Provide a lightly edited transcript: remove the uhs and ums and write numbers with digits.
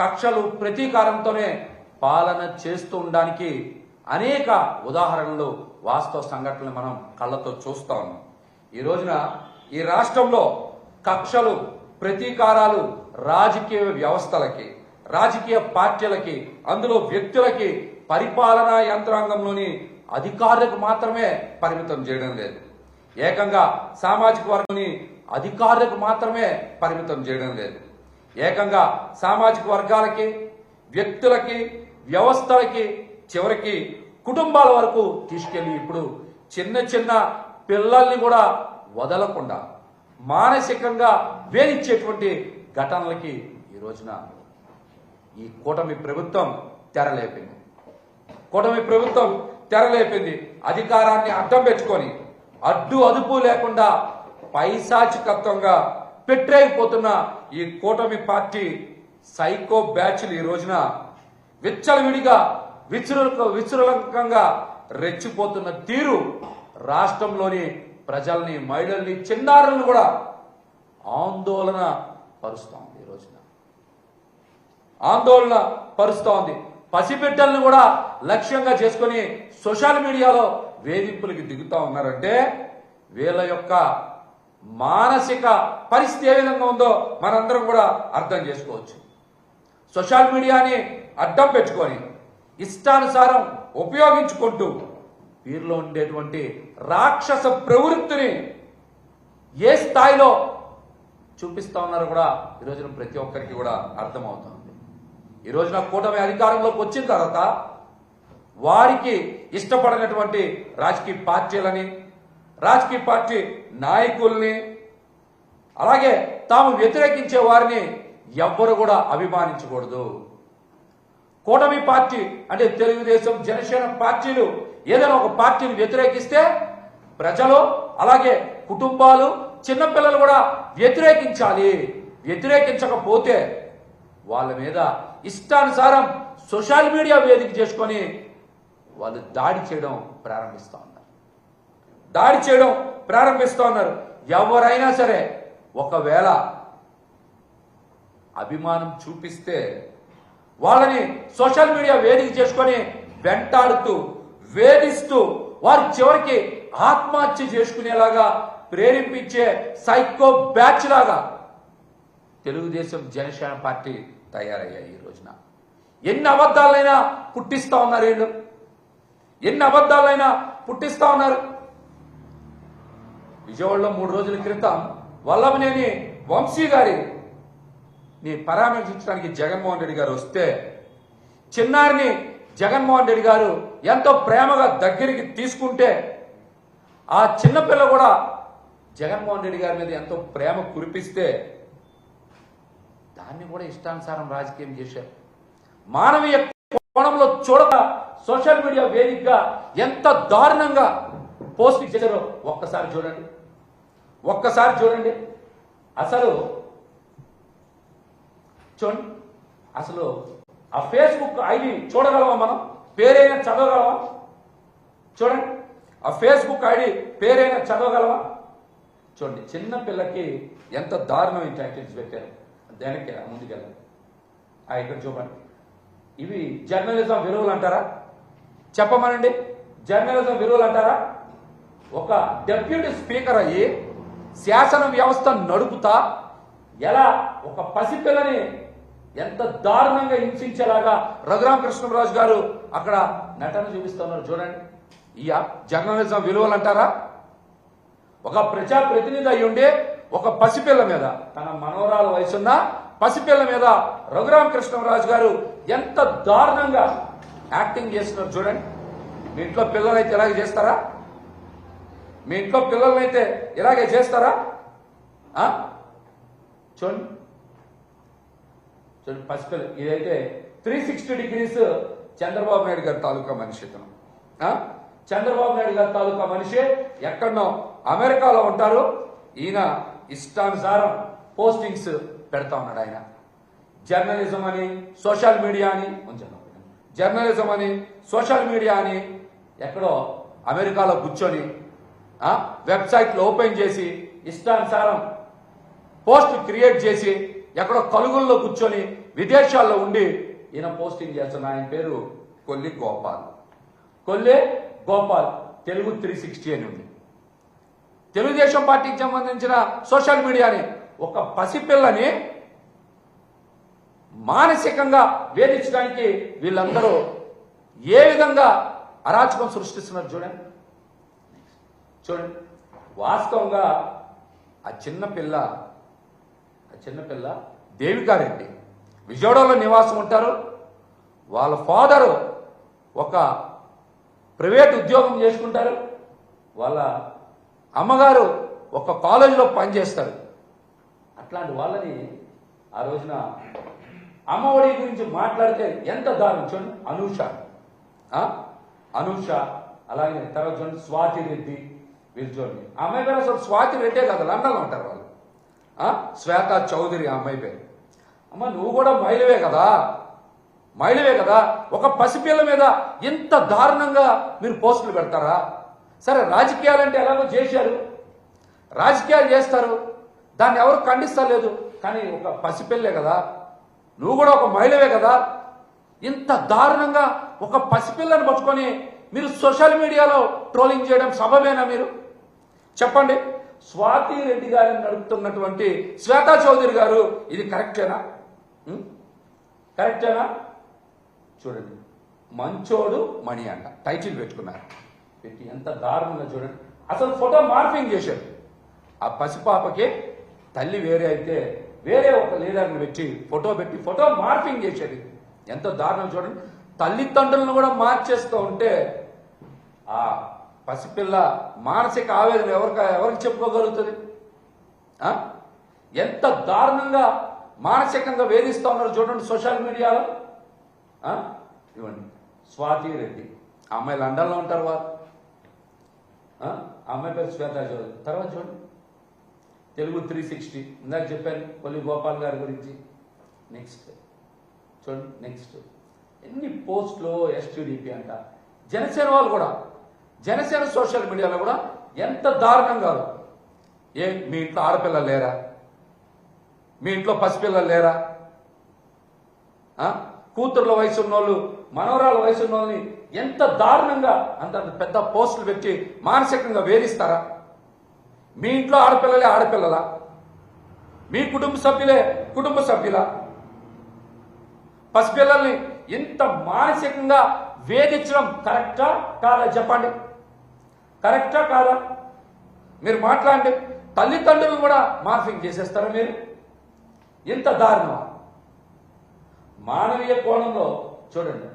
కక్షలు ప్రతీకారంతోనే పాలన చేస్తూ ఉండడానికి అనేక ఉదాహరణలు వాస్తవ సంఘటనలు మనం కళ్ళతో చూస్తా ఉన్నాం. ఈ రోజున ఈ రాష్ట్రంలో కక్షలు ప్రతీకారాలు రాజకీయ వ్యవస్థలకి, రాజకీయ పార్టీలకి, అందులో వ్యక్తులకి, పరిపాలనా యంత్రాంగంలోని అధికారులకు మాత్రమే పరిమితం చేయడం లేదు. ఏకంగా సామాజిక వర్గాన్ని అధికారులకు మాత్రమే పరిమితం చేయడం లేదు. ఏకంగా సామాజిక వర్గాలకి, వ్యక్తులకి, వ్యవస్థలకి, చివరికి కుటుంబాల వరకు తీసుకెళ్లి ఇప్పుడు చిన్న చిన్న పిల్లల్ని కూడా వదలకుండా మానసికంగా వేధించేటువంటి ఘటనలకి ఈ రోజున ఈ కూటమి ప్రభుత్వం తెరలేపింది. అధికారాన్ని అడ్డం పెట్టుకొని అడ్డు అదుపు లేకుండా పైశాచికత్వంగా పెట్టేగిపోతున్న ఈ కూటమి పార్టీ సైకో బ్యాచ్లు ఈ రోజున విచ్చలవిడిగా విచృలంకంగా రెచ్చిపోతున్న తీరు రాష్ట్రంలోని ప్రజల్ని, మహిళల్ని, చిన్నారులను కూడా ఆందోళన పరుస్తోంది. ఈ రోజున ఆందోళన పరుస్తోంది. పసిబిడ్డలను కూడా లక్ష్యంగా చేసుకుని సోషల్ మీడియాలో వేధింపులకి దిగుతా ఉన్నారంటే వీళ్ళ యొక్క మానసిక పరిస్థితి ఏ విధంగా ఉందో మనందరం కూడా అర్థం చేసుకోవచ్చు. సోషల్ మీడియాని అడ్డం పెట్టుకొని ఇష్టానుసారం ఉపయోగించుకుంటూ వీరిలో ఉండేటువంటి రాక్షస ప్రవృత్తిని ఏ స్థాయిలో చూపిస్తా ఉన్నారో కూడా ఈ రోజున ప్రతి ఒక్కరికి కూడా అర్థమవుతుంది. ఈ రోజున కూటమి అధికారంలోకి వచ్చిన తర్వాత వారికి ఇష్టపడినటువంటి రాజకీయ పార్టీలని, రాజకీయ పార్టీ నాయకుల్ని, అలాగే తాము వ్యతిరేకించే వారిని ఎవ్వరు కూడా అభిమానించకూడదు. కూటమి పార్టీ అంటే తెలుగుదేశం, జనసేన పార్టీలు ఏదైనా ఒక పార్టీని వ్యతిరేకిస్తే ప్రజలు, అలాగే కుటుంబాలు, చిన్నపిల్లలు కూడా వ్యతిరేకించాలి. వ్యతిరేకించకపోతే వాళ్ళ మీద ఇష్టానుసారం సోషల్ మీడియా వేదిక చేసుకొని వాళ్ళు దాడి చేయడం ప్రారంభిస్తూ ఉన్నారు. ఎవరైనా సరే ఒకవేళ అభిమానం చూపిస్తే వాళ్ళని సోషల్ మీడియా వేదిక చేసుకొని వెంటాడుతూ, వేధిస్తూ, వారు చివరికి ఆత్మహత్య చేసుకునేలాగా ప్రేరేపించే సైకో బ్యాచ్ లాగా తెలుగుదేశం, జనసేన పార్టీ తయారయ్యాయి. ఈ రోజున ఎన్ని అబద్ధాలైనా పుట్టిస్తా ఉన్నారు వీళ్ళు, విజయవాడలో 3 రోజుల క్రితం వల్లభనేని వంశీ గారిని పరామర్శించడానికి జగన్మోహన్ రెడ్డి గారు వస్తే చిన్నారిని జగన్మోహన్ రెడ్డి గారు ఎంతో ప్రేమగా దగ్గరికి తీసుకుంటే ఆ చిన్నపిల్ల కూడా జగన్మోహన్ రెడ్డి గారి మీద ఎంతో ప్రేమ కురిపిస్తే దాన్ని కూడా ఇష్టానుసారం రాజకీయం చేశారు. మానవీయ కోణంలో చూడక సోషల్ మీడియా వేదికగా ఎంత దారుణంగా పోస్ట్ చేశారో ఒక్కసారి చూడండి. అసలు ఆ ఫేస్బుక్ ఐడి చూడగలమా? మనం పేరైనా చదవగలమా? చూడండి, ఆ ఫేస్బుక్ ఐడి పేరైనా చదవగలమా? చూడండి, చిన్న పిల్లకి ఎంత దారుణమైన టైటిల్స్ పెట్టారు. దానికి ముందుకెళ్ళాలి. ఇక్కడ చూడండి, ఇవి జర్నలిజం విలువలు అంటారా? చెప్పమనండి, జర్నలిజం విలువలు అంటారా? ఒక డెప్యూటీ స్పీకర్ అయ్యి శాసన వ్యవస్థ నడుపుతా ఎలా ఒక పసిపిల్లని ఎంత దారుణంగా హింసించేలాగా రఘురామకృష్ణరాజు గారు అక్కడ నటన చూపిస్తున్నారు. చూడండి, ఇయ జర్నలిజం విలువలు అంటారా? ఒక ప్రజాప్రతినిధి అయి ఉండి ఒక పసిపిల్ల మీద, తన మనవరాల వయసున్న పసిపిల్ల మీద రఘురామకృష్ణరాజు గారు ఎంత దారుణంగా యాక్టింగ్ చేస్తున్నారు. చూడండి, మీ ఇంట్లో పిల్లలైతే ఇలాగే చేస్తారా? చూడండి, పసిపిల్ల. ఇదైతే 360 degrees చంద్రబాబు నాయుడు గారి తాలూకా మనిషి. చంద్రబాబు నాయుడు గారి తాలూకా మనిషి ఎక్కడనో అమెరికాలో ఉంటారు. ఈయన ఇష్టానుసారం పోస్టింగ్స్ పెడతా ఉన్నాడు. ఆయన జర్నలిజం అని, సోషల్ మీడియా అని ఎక్కడో అమెరికాలో కూర్చొని వెబ్సైట్లు ఓపెన్ చేసి ఇష్టానుసారం పోస్ట్ క్రియేట్ చేసి ఎక్కడో కలుగుల్లో కూర్చొని విదేశాల్లో ఉండి ఈయన పోస్టింగ్ చేస్తున్న ఆయన పేరు కొల్లి గోపాల్. కొల్లే గోపాల్ తెలుగు 360 అని ఉంది. తెలుగుదేశం పార్టీకి సంబంధించిన సోషల్ మీడియాని ఒక పసిపిల్లని మానసికంగా వేధించడానికి వీళ్ళందరూ ఏ విధంగా అరాచకం సృష్టిస్తున్నారు చూడండి. వాస్తవంగా ఆ చిన్నపిల్ల దేవికారెడ్డి విజయవాడలో నివాసం ఉంటారు. వాళ్ళ ఫాదరు ఒక ప్రైవేట్ ఉద్యోగం చేసుకుంటారు. వాళ్ళ అమ్మగారు ఒక కాలేజీలో పనిచేస్తారు. అట్లాంటి వాళ్ళని ఆ రోజున అమ్మఒడి గురించి మాట్లాడితే ఎంత దారుణం చూడండి. అనూష అలాగే తర్వాత చూడండి స్వాతి రెడ్డి, వీళ్ళు చూడండి. ఆ అమ్మాయి పేరు అసలు స్వాతి రెడ్డే కదా, లండన్లో ఉంటారు వాళ్ళు. శ్వేత చౌదరి ఆ అమ్మాయి పేరు. అమ్మ నువ్వు కూడా మహిళవే కదా, ఒక పసిపిల్ల మీద ఇంత దారుణంగా మీరు పోస్టులు పెడతారా? సరే రాజకీయాలంటే ఎలాగో చేశారు, రాజకీయాలు చేస్తారు, దాన్ని ఎవరు ఖండిస్తలేదు. కానీ ఒక పసిపిల్లే కదా, నువ్వు కూడా ఒక మహిళవే కదా, ఇంత దారుణంగా ఒక పసిపిల్లని పట్టుకొని మీరు సోషల్ మీడియాలో ట్రోలింగ్ చేయడం సబబేనా? మీరు చెప్పండి. స్వాతి రెడ్డి గారిని నడుపుతున్నటువంటి శ్వేతా చౌదరి గారు ఇది కరెక్టేనా? చూడండి, మంచోడు మణి అంట టైటిల్ పెట్టుకున్నారు. పెట్టి ఎంత దారుణంగా చూడండి. అసలు ఫోటో మార్ఫింగ్ చేశారు. ఆ పసిపాపకి తల్లి వేరే అయితే వేరే ఒక లీడర్ని పెట్టి ఫోటో మార్ఫింగ్ చేశారు. ఎంత దారుణం చూడండి. తల్లిదండ్రులను కూడా మార్చేస్తూ ఉంటే ఆ పసిపిల్ల మానసిక ఆవేదన ఎవరికి చెప్పుకోగలుగుతుంది? ఎంత దారుణంగా మానసికంగా వేధిస్తూ ఉన్నారు చూడండి సోషల్ మీడియాలో. ఇవ్వండి స్వాతి రెడ్డి, ఆ అమ్మాయి లండన్లో ఉంటారు వారు. ఆ అమ్మాయి పేరు శ్వేతా చౌదరి. తర్వాత చూడండి తెలుగు 360 ఇందాక చెప్పాను కొల్లి గోపాల్ గారి గురించి. నెక్స్ట్ ఎన్ని పోస్టులు ఎస్టీడీపీ అంట. జనసేన వాళ్ళు కూడా, జనసేన సోషల్ మీడియాలో కూడా ఎంత దారుణంగా మీ ఇంట్లో ఆడపిల్లలు లేరా? మీ ఇంట్లో పసిపిల్లలు లేరా? కూతుర్ల వయసు ఉన్నోళ్ళు, మనవరాల వయసు ఉన్నోళ్ళని ఎంత దారుణంగా అంత పెద్ద పోస్టులు పెట్టి మానసికంగా వేధిస్తారా? మీ ఇంట్లో ఆడపిల్లలా? మీ కుటుంబ సభ్యులా? పసిపిల్లల్ని ఇంత మానసికంగా వేధించడం కరెక్టా కాదా చెప్పండి? కరెక్టా కాదా? మీరు మాట్లాడండి. తల్లిదండ్రులు కూడా మార్ఫింగ్ చేసేస్తారా మీరు? ఇంత దారుణమా? మానవీయ కోణంలో చూడండి.